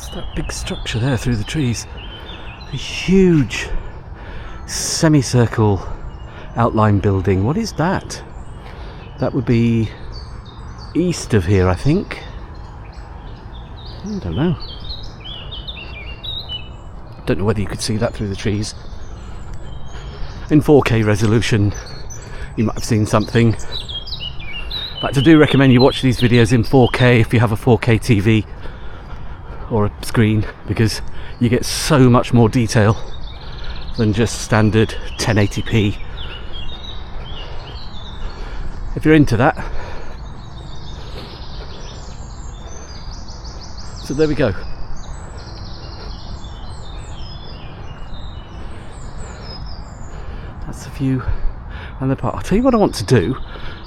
What's that big structure there through the trees? A huge semicircle outline building. What is that? That would be east of here, I think. I don't know. Don't know whether you could see that through the trees. In 4K resolution, you might have seen something. But I do recommend you watch these videos in 4K if you have a 4K TV or a screen, because you get so much more detail than just standard 1080p. If you're into that. So there we go. That's a view and the park. I'll tell you what I want to do.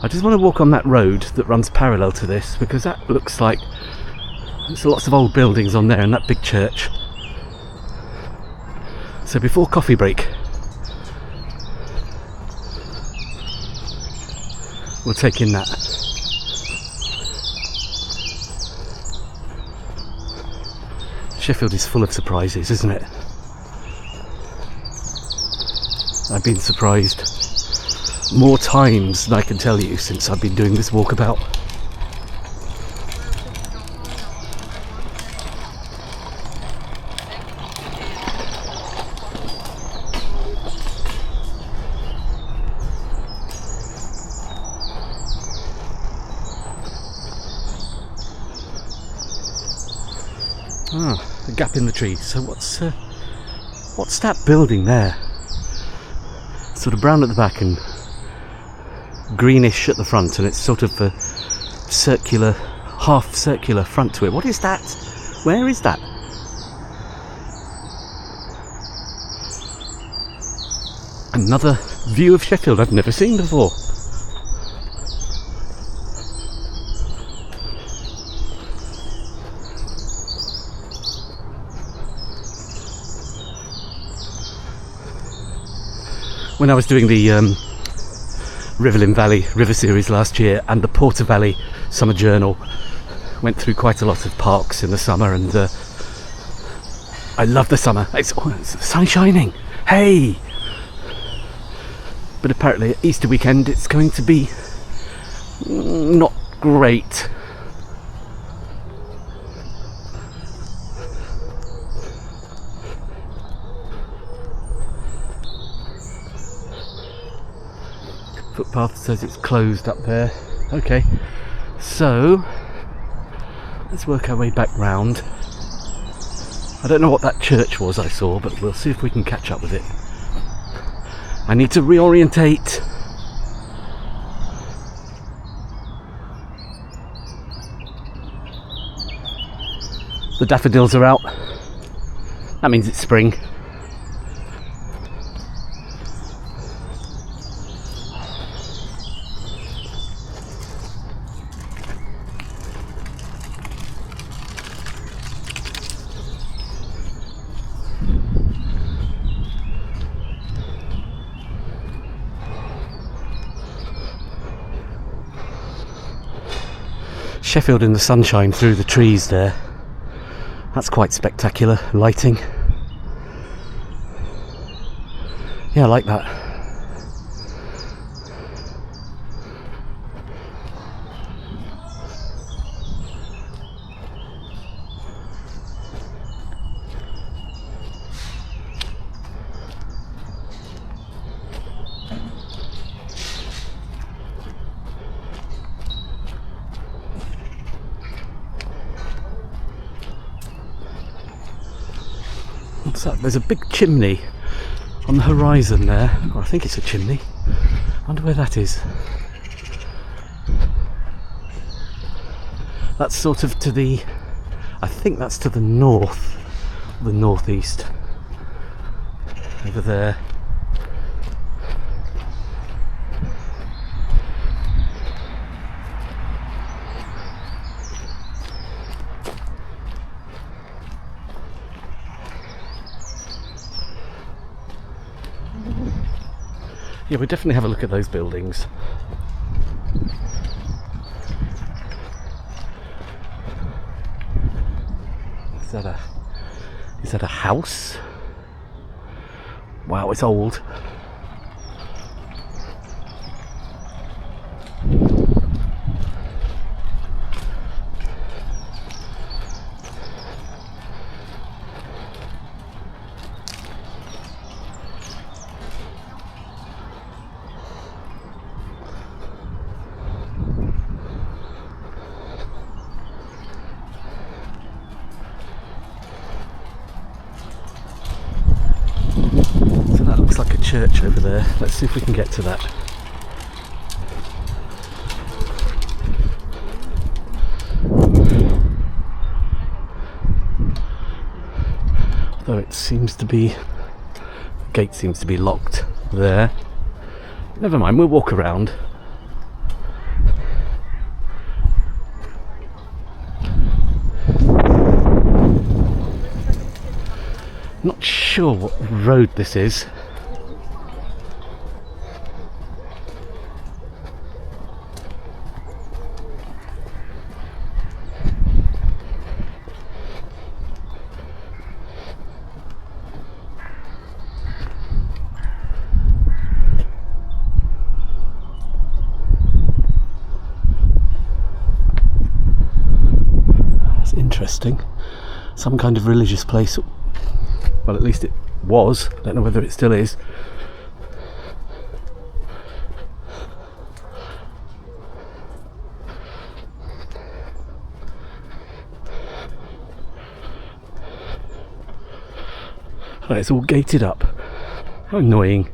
I just want to walk on that road that runs parallel to this, because that looks like there's lots of old buildings on there and that big church. So before coffee break, we'll take in that. Sheffield is full of surprises, isn't it? I've been surprised more times than I can tell you since I've been doing this walkabout. Ah, a gap in the tree. So what's that building there? Sort of brown at the back and greenish at the front, and it's sort of a circular, half circular front to it. What is that? Where is that? Another view of Sheffield I've never seen before. When I was doing the Riverlyn Valley River Series last year and the Porter Valley Summer Journal, went through quite a lot of parks in the summer, and I love the summer. It's the sun shining. Hey! But apparently at Easter weekend it's going to be not great. Footpath says it's closed up there. Okay, so let's work our way back round. I don't know what that church was I saw, but we'll see if we can catch up with it. I need to reorientate. The daffodils are out. That means it's spring. Sheffield in the sunshine through the trees there. That's quite spectacular lighting. Yeah, I like that. What's that? There's a big chimney on the horizon there, or I think it's a chimney. I wonder where that is. That's sort of to the, I think that's to the north, the northeast, over there. Yeah, we'll definitely have a look at those buildings. Is that a Is that a house? Wow, it's old. Like a church over there. Let's see if we can get to that. Although it seems to be, the gate seems to be locked there. Never mind, we'll walk around. Not sure what road this is. Interesting. Some kind of religious place. Well, at least it was. I don't know whether it still is. Oh, it's all gated up. How annoying.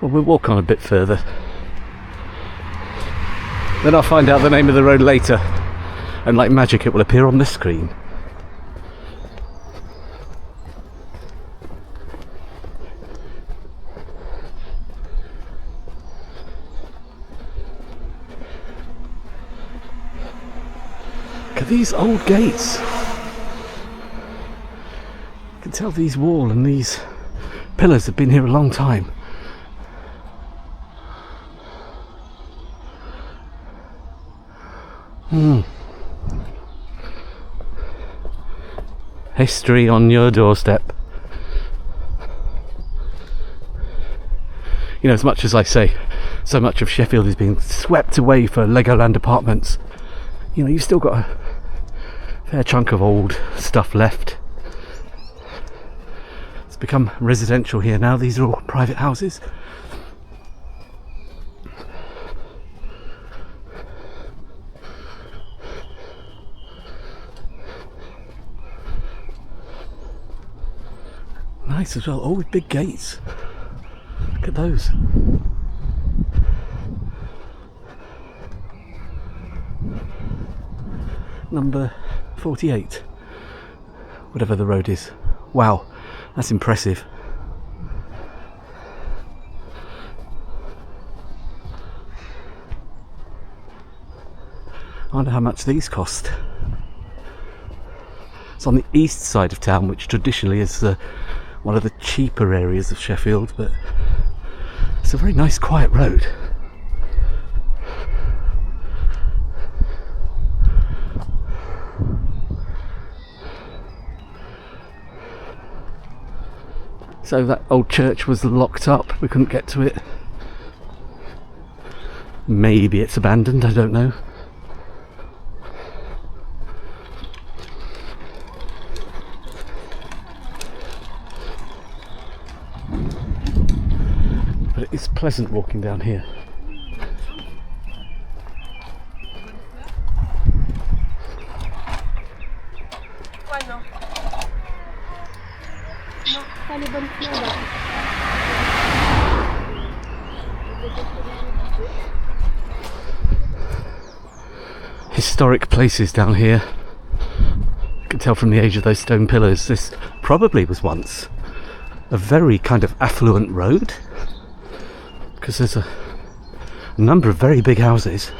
Well, we'll walk on a bit further. Then I'll find out the name of the road later, and like magic it will appear on this screen. Look at these old gates. You can tell these walls and these pillars have been here a long time. History on your doorstep. You know, as much as I say, so much of Sheffield is being swept away for Legoland apartments, you know, you've still got a fair chunk of old stuff left. It's become residential here now. These are all private houses. Nice as well. Oh, with big gates. Look at those. Number 48. Whatever the road is. Wow, that's impressive. I wonder how much these cost. It's on the east side of town, which traditionally is one of the cheaper areas of Sheffield, but it's a very nice quiet road. So that old church was locked up, we couldn't get to it. Maybe it's abandoned, I don't know. But it is pleasant walking down here. Historic places down here. You can tell from the age of those stone pillars, this probably was once a very kind of affluent road. because there's a number of very big houses.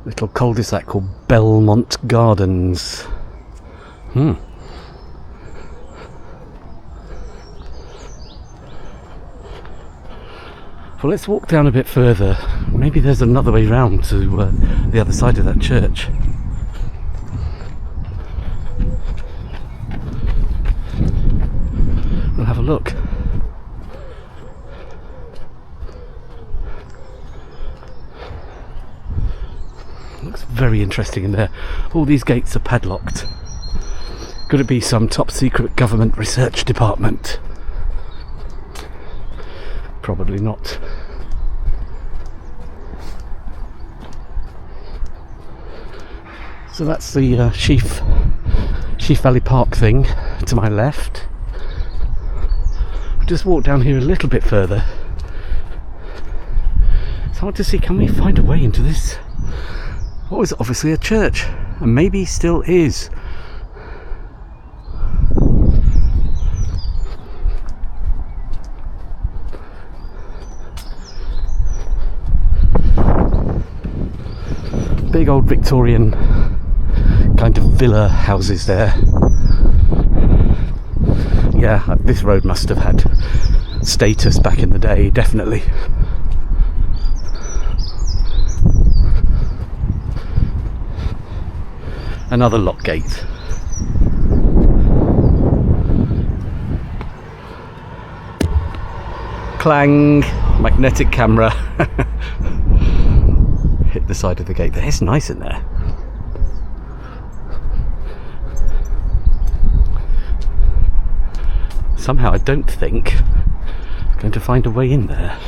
Little cul-de-sac called Belmont Gardens. Well, let's walk down a bit further. Maybe there's another way round to the other side of that church. We'll have a look. Looks very interesting in there. All these gates are padlocked. Could it be some top secret government research department? Probably not. So that's the Sheaf Valley Park thing to my left. We'll just walk down here a little bit further. It's hard to see. Can we find a way into this? What was obviously a church, and maybe still is. Big old Victorian kind of villa houses there. Yeah, this road must have had status back in the day, definitely. Another lock gate. Clang! Magnetic camera. Hit the side of the gate there. It's nice in there. Somehow I don't think I'm going to find a way in there.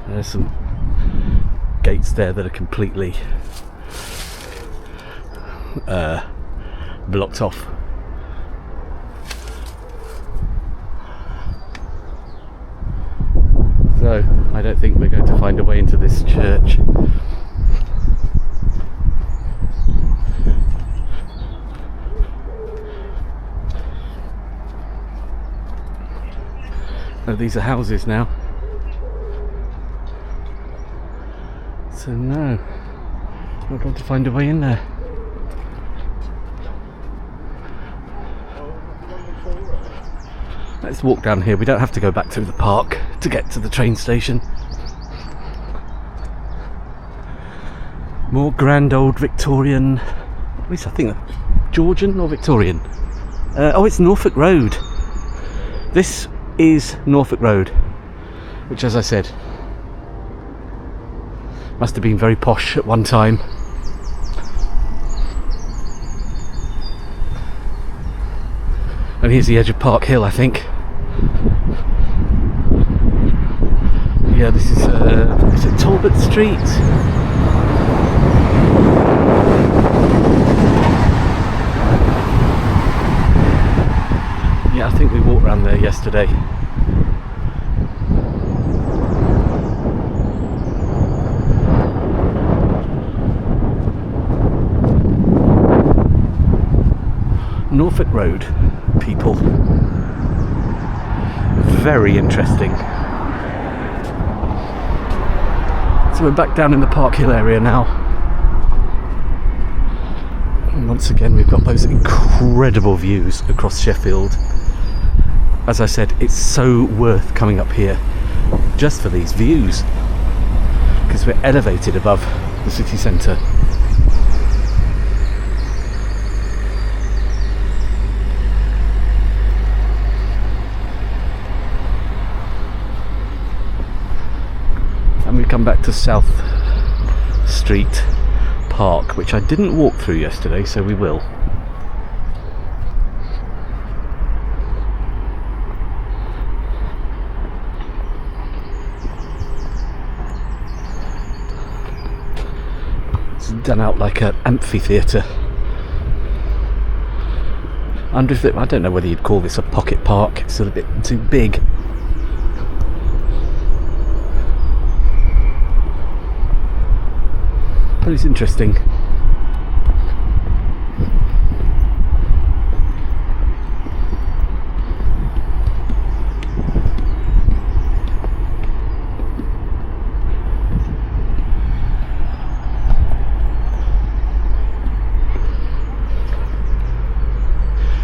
There's some gates there that are completely blocked off. So I don't think we're going to find a way into this church. Oh, these are houses now. So no, not going to find a way in there. Let's walk down here. We don't have to go back through the park to get to the train station. More grand old Victorian, at least I think Georgian or Victorian. Oh, it's Norfolk Road. This is Norfolk Road, which, as I said, must have been very posh at one time. And here's the edge of Park Hill, I think. Yeah, this is it Talbot Street? Yeah, I think we walked around there yesterday. Norfolk Road, people. Very interesting. So we're back down in the Park Hill area now. And once again we've got those incredible views across Sheffield. As I said, it's so worth coming up here just for these views, because we're elevated above the city centre. we come back to South Street Park, which I didn't walk through yesterday, so we will. It's done out like an amphitheatre. I don't know whether you'd call this a pocket park. It's a bit too big. But it's interesting.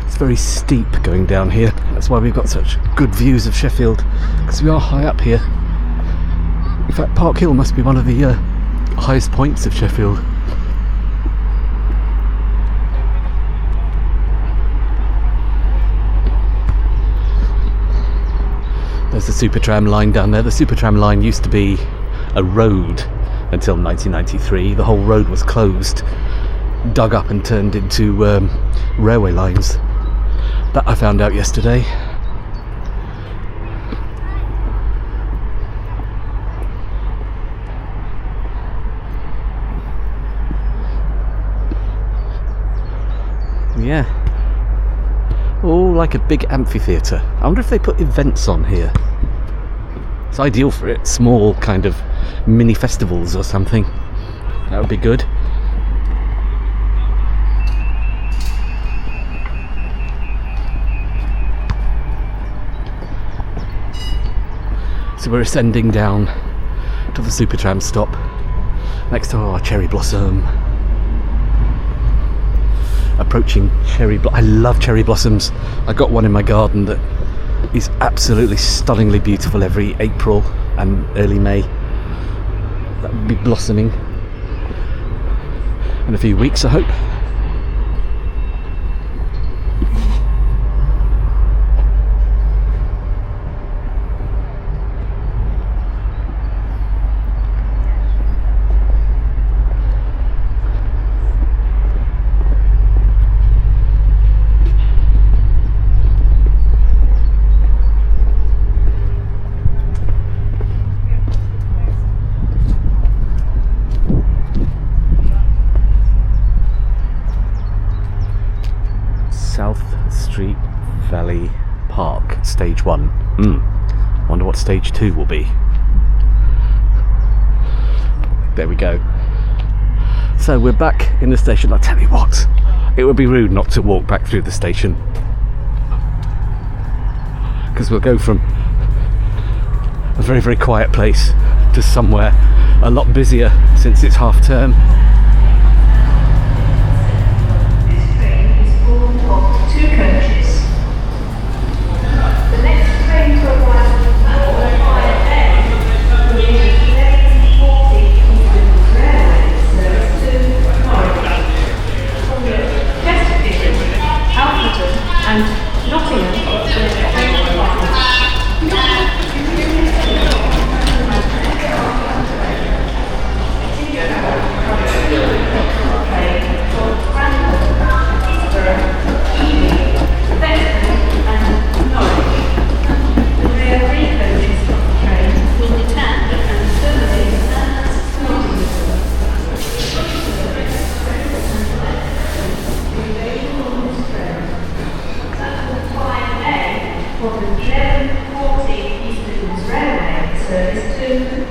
It's very steep going down here. That's why we've got such good views of Sheffield, because we are high up here. In fact, Park Hill must be one of the highest points of Sheffield. There's the Supertram line down there. The Supertram line used to be a road until 1993. The whole road was closed, dug up and turned into railway lines. That I found out yesterday. Yeah. Oh, like a big amphitheatre. I wonder if they put events on here. It's ideal for it. Small kind of mini festivals or something. That would be good. So we're ascending down to the Supertram stop next to our cherry blossom. Approaching I love cherry blossoms. I got one in my garden that is absolutely stunningly beautiful every April and early May. That will be blossoming in a few weeks, I hope. Valley Park, stage 1. Wonder what stage 2 will be. There we go. So we're back in the station. I'll tell you what, it would be rude not to walk back through the station, because we'll go from a very, very quiet place to somewhere a lot busier since it's half term. This train is formed of 2 coaches. The next train to arrive at Fire Day will be 11:40 Eastern Railway service to Norfolk, Chesterfield, Alfreton and Nottingham.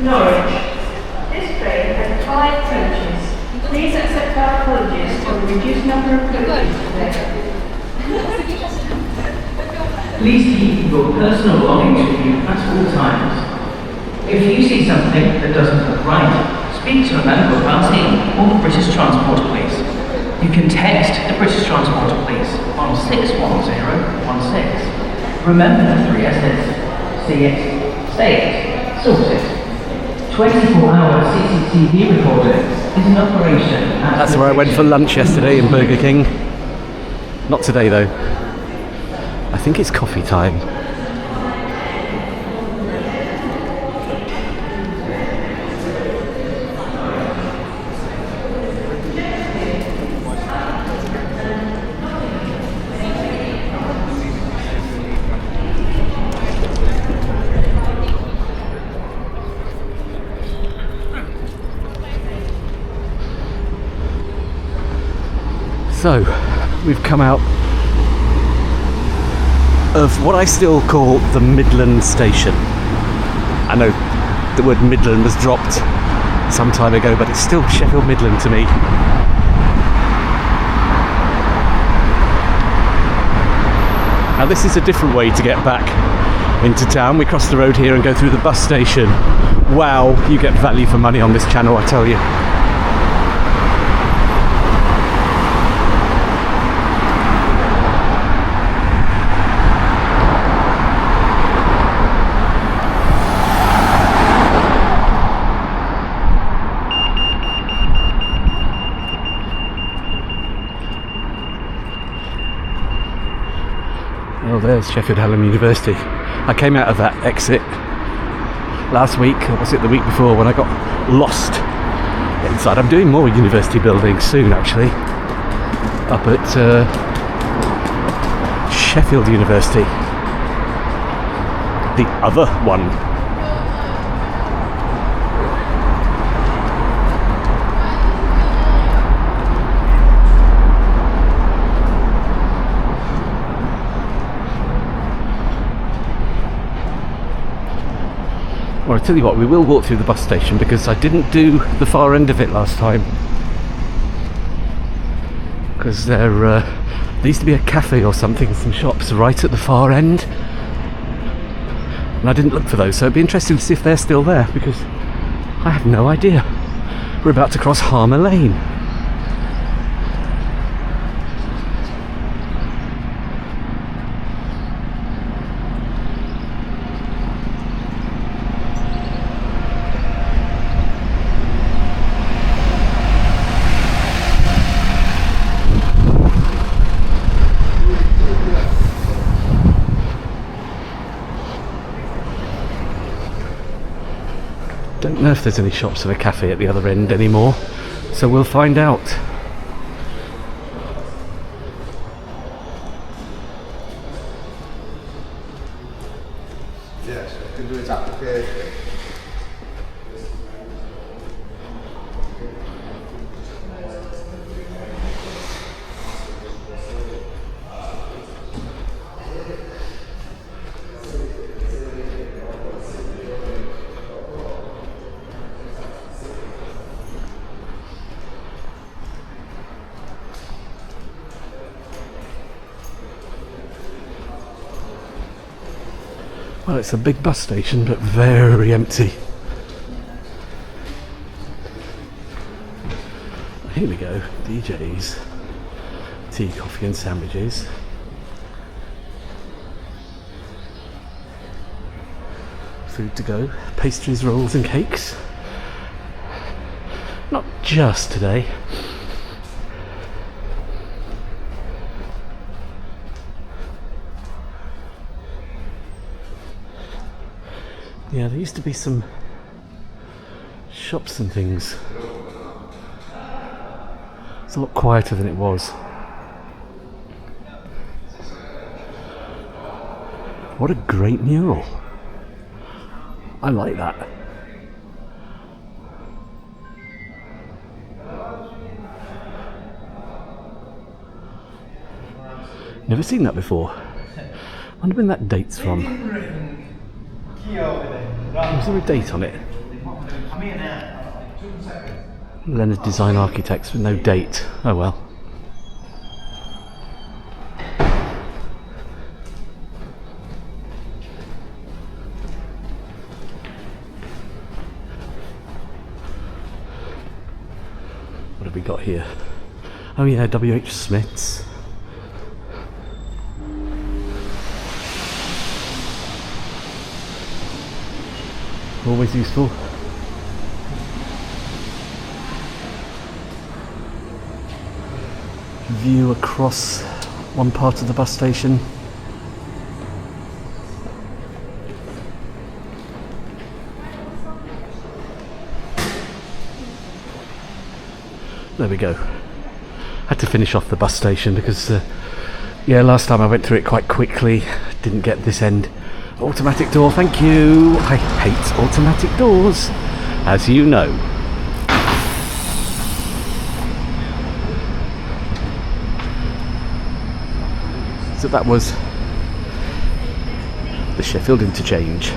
Norwich. This train has 5 coaches. Please accept our apologies for the reduced number of coaches today. Please keep your personal belongings with you at all times. If you see something that doesn't look right, speak to a member of our team or the British Transport Police. You can text the British Transport Police on 61016. Remember the 3 S's. See it, say it, sort it. 24-hour CCTV recording is an operation. That's where I went for lunch yesterday in Burger King. Not today though. I think it's coffee time. So, we've come out of what I still call the Midland Station. I know the word Midland was dropped some time ago, but it's still Sheffield Midland to me. Now this is a different way to get back into town. We cross the road here and go through the bus station. Wow, you get value for money on this channel, I tell you. Oh, there's Sheffield Hallam University. I came out of that exit last week, or was it the week before, when I got lost inside. I'm doing more university buildings soon, actually, up at Sheffield University, the other one. Well, I tell you what, we will walk through the bus station because I didn't do the far end of it last time. Because there used to be a cafe or something, some shops right at the far end. And I didn't look for those, so it'd be interesting to see if they're still there because I have no idea. We're about to cross Hallam Lane. Don't know if there's any shops or a cafe at the other end anymore, so we'll find out. Yes, I can do its application. Well, it's a big bus station, but very empty. Here we go, DJs, tea, coffee and sandwiches. Food to go, pastries, rolls and cakes. Not just today. Yeah, there used to be some shops and things. It's a lot quieter than it was. What a great mural. I like that. Never seen that before. Wonder when that date's from. Was there a date on it? Leonard Design Architects with no date. Oh well. What have we got here? Oh yeah, W.H. Smith's. Always useful. View across one part of the bus station. There we go. Had to finish off the bus station because yeah, last time I went through it quite quickly. Didn't get this end. Automatic door, thank you. I hate automatic doors, as you know. So that was the Sheffield Interchange.